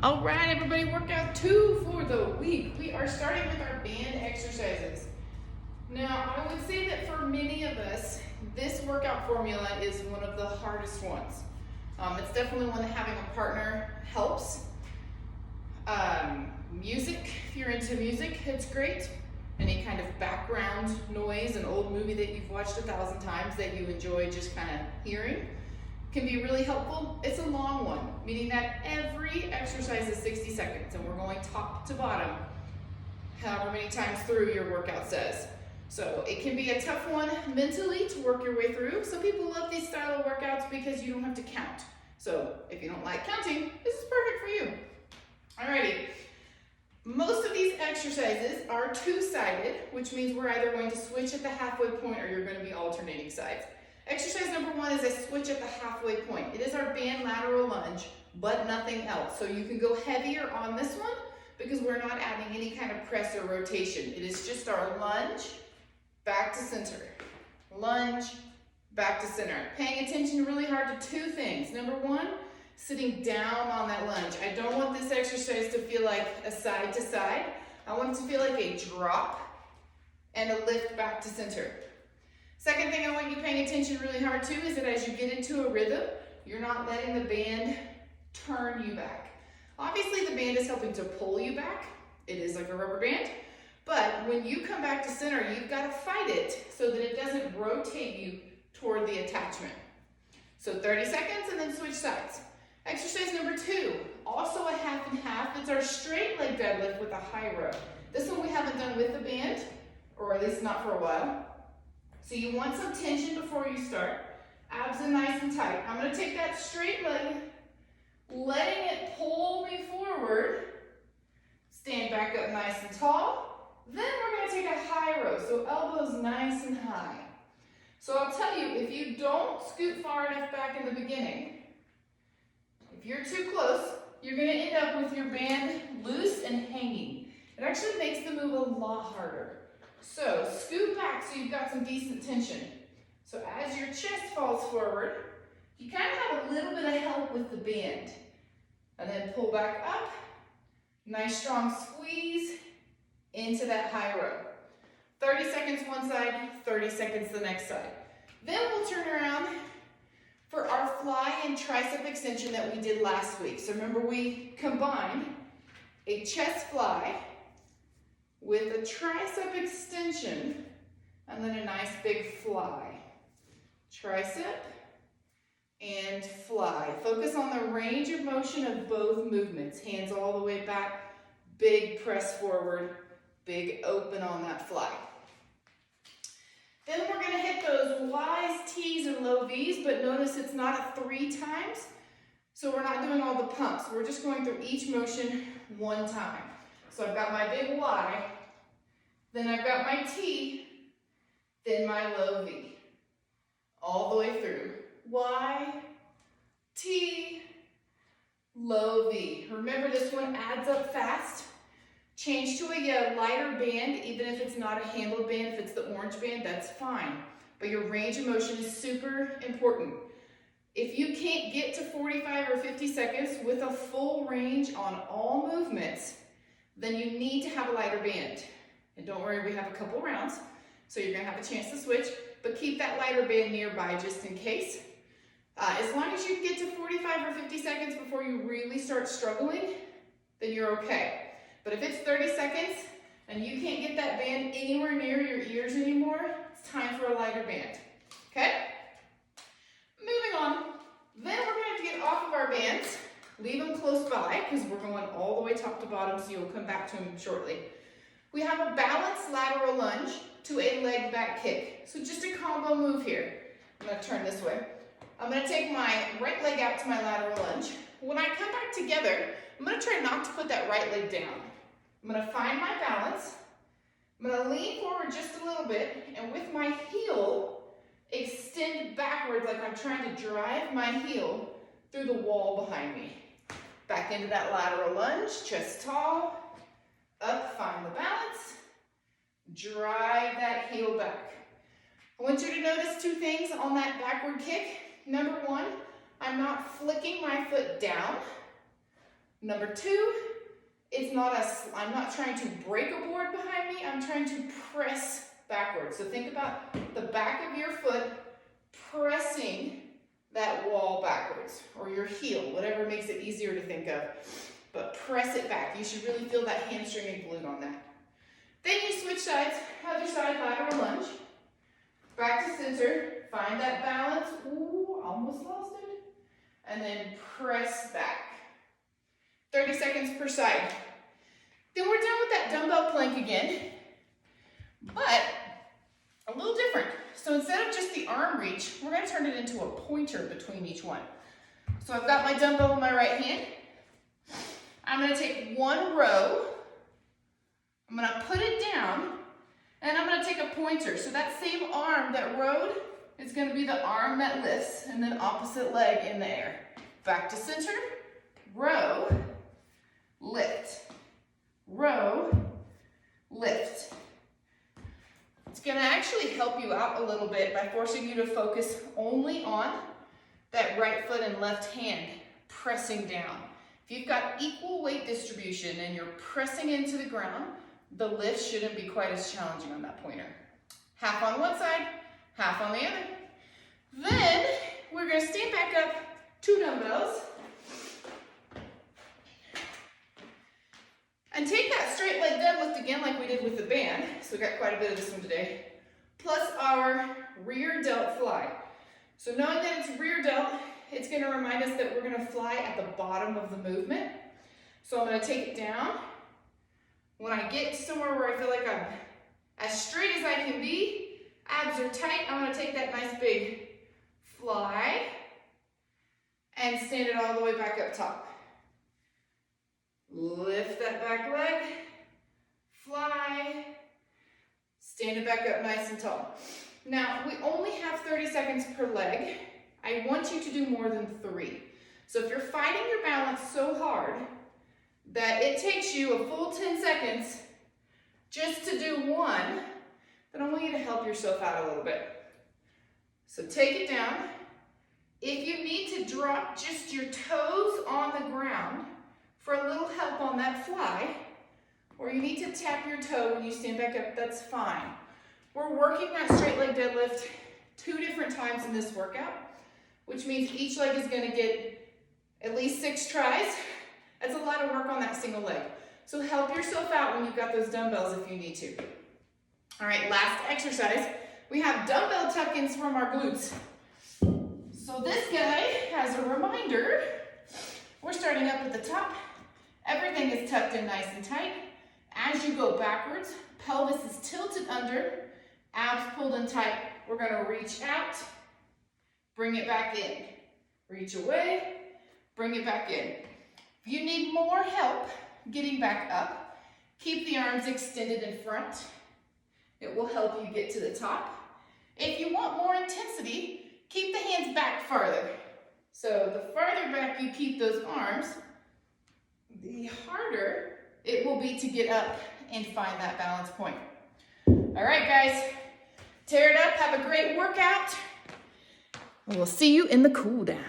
All right, everybody, workout 2 for the week. We are starting with our band exercises. Now, I would say that for many of us, this workout formula is one of the hardest ones. It's definitely one that having a partner helps. Music, if you're into music, it's great. Any kind of background noise, an old movie that you've watched 1,000 times that you enjoy just kind of hearing, can be really helpful. It's a long one, meaning that every exercise is 60 seconds and we're going top to bottom, however many times through your workout says. So it can be a tough one mentally to work your way through. Some people love these style of workouts because you don't have to count. So if you don't like counting, this is perfect for you. Alrighty, most of these exercises are two-sided, which means we're either going to switch at the halfway point or you're going to be alternating sides. Exercise number 1 is a switch at the halfway point. It is our band lateral lunge, but nothing else. So you can go heavier on this one because we're not adding any kind of press or rotation. It is just our lunge, back to center. Lunge, back to center. Paying attention really hard to two things. Number 1, sitting down on that lunge. I don't want this exercise to feel like a side to side. I want it to feel like a drop and a lift back to center. Second thing I want you paying attention really hard to is that as you get into a rhythm, you're not letting the band turn you back. Obviously the band is helping to pull you back. It is like a rubber band. But when you come back to center, you've got to fight it so that it doesn't rotate you toward the attachment. So 30 seconds and then switch sides. Exercise number 2, also a half and half. It's our straight leg deadlift with a high row. This one we haven't done with the band, or at least not for a while. So you want some tension before you start. Abs are nice and tight. I'm going to take that straight leg, letting it pull me forward. Stand back up nice and tall. Then we're going to take a high row, so elbows nice and high. So I'll tell you, if you don't scoot far enough back in the beginning, if you're too close, you're going to end up with your band loose and hanging. It actually makes the move a lot harder. So scoot back so you've got some decent tension. So as your chest falls forward, you kind of have a little bit of help with the band. And then pull back up. Nice strong squeeze into that high row. 30 seconds one side, 30 seconds the next side. Then we'll turn around for our fly and tricep extension that we did last week. So remember, we combined a chest fly with a tricep extension and then a nice big fly. Tricep and fly. Focus on the range of motion of both movements. Hands all the way back, big press forward, big open on that fly. Then we're going to hit those Y's, T's, and low V's, but notice it's not a 3 times, so we're not doing all the pumps. We're just going through each motion one time. So I've got my big Y, then I've got my T, then my low V. All the way through. Y, T, low V. Remember, this one adds up fast. Change to a lighter band, even if it's not a handled band. If it's the orange band, that's fine. But your range of motion is super important. If you can't get to 45 or 50 seconds with a full range on all movements, then you need to have a lighter band. And don't worry, we have a couple rounds, so you're going to have a chance to switch, but keep that lighter band nearby just in case. As long as you get to 45 or 50 seconds before you really start struggling, then you're okay. But if it's 30 seconds and you can't get that band anywhere near your ears anymore, it's time for a lighter band. Okay? Moving on. Then we're going to have to get off of our bands, leave them close by because we're going all the way top to bottom, so you'll come back to them shortly. We have a balanced lateral lunge to a leg back kick. So just a combo move here. I'm going to turn this way. I'm going to take my right leg out to my lateral lunge. When I come back together, I'm going to try not to put that right leg down. I'm going to find my balance. I'm going to lean forward just a little bit, and with my heel, extend backwards like I'm trying to drive my heel through the wall behind me. Back into that lateral lunge, chest tall. Up, find the balance. Drive that heel back. I want you to notice 2 things on that backward kick. Number 1, I'm not flicking my foot down. Number two, I'm not trying to break a board behind me, I'm trying to press backwards. So think about the back of your foot pressing that wall backwards, or your heel, whatever makes it easier to think of. But press it back. You should really feel that hamstring and glute on that. Then you switch sides, other side, lateral lunge. Back to center, find that balance. Ooh, almost lost it. And then press back. 30 seconds per side. Then we're done with that dumbbell plank again, but a little different. So instead of just the arm reach, we're gonna turn it into a pointer between each one. So I've got my dumbbell in my right hand. I'm gonna take one row, I'm gonna put it down, and I'm gonna take a pointer. So that same arm that rode is gonna be the arm that lifts, and then opposite leg in the air. Back to center, row, lift, row, lift. It's gonna actually help you out a little bit by forcing you to focus only on that right foot and left hand pressing down. If you've got equal weight distribution and you're pressing into the ground, the lift shouldn't be quite as challenging on that pointer. Half on one side, half on the other. Then we're gonna stand back up, 2 dumbbells, and take that straight leg deadlift again like we did with the band. So we got quite a bit of this one today. Plus our rear delt fly. So knowing that it's rear delt, it's gonna remind us that we're gonna fly at the bottom of the movement. So I'm gonna take it down. When I get to somewhere where I feel like I'm as straight as I can be, abs are tight, I'm gonna take that nice big fly and stand it all the way back up top. Lift that back leg, fly, stand it back up nice and tall. Now, we only have 30 seconds per leg. I want you to do more than 3. So if you're fighting your balance so hard that it takes you a full 10 seconds just to do 1, then I want you to help yourself out a little bit. So take it down. If you need to drop just your toes on the ground for a little help on that fly, or you need to tap your toe when you stand back up, that's fine. We're working that straight leg deadlift 2 different times in this workout, which means each leg is gonna get at least 6 tries. That's a lot of work on that single leg. So help yourself out when you've got those dumbbells if you need to. All right, last exercise. We have dumbbell tuck-ins from our glutes. So this guy, as a reminder, we're starting up at the top. Everything is tucked in nice and tight. As you go backwards, pelvis is tilted under, abs pulled in tight. We're gonna reach out, bring it back in. Reach away, bring it back in. If you need more help getting back up, keep the arms extended in front. It will help you get to the top. If you want more intensity, keep the hands back farther. So the farther back you keep those arms, the harder it will be to get up and find that balance point. All right, guys, tear it up, have a great workout. We'll see you in the cool down.